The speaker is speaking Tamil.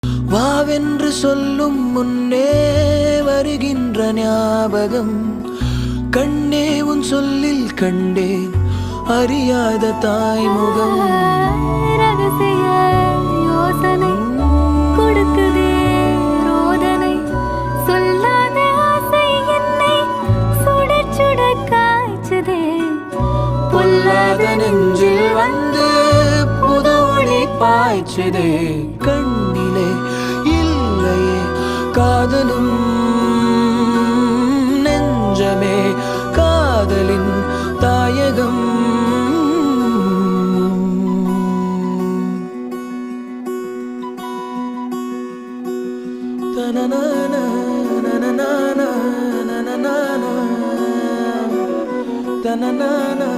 வாவென்று சொல்லும் முன்னே வருகின்ற ஞாபகம். கண்ணே உன் சொல்லில் கண்டேன் அறியாத தாய்முகம். ரகசிய யோசனை கொடுக்குதே ரோதனை. சொல்லாத ஆசை என்னை சுட சுட காய்ச்சதே. பொல்லாத நெஞ்சில் வந்து புது ஒளி பாய்ச்சதே. கண்ணிலே இல்லையே காதலும் நெஞ்சமே காதலின் தாயகம். தனநானா தனநானா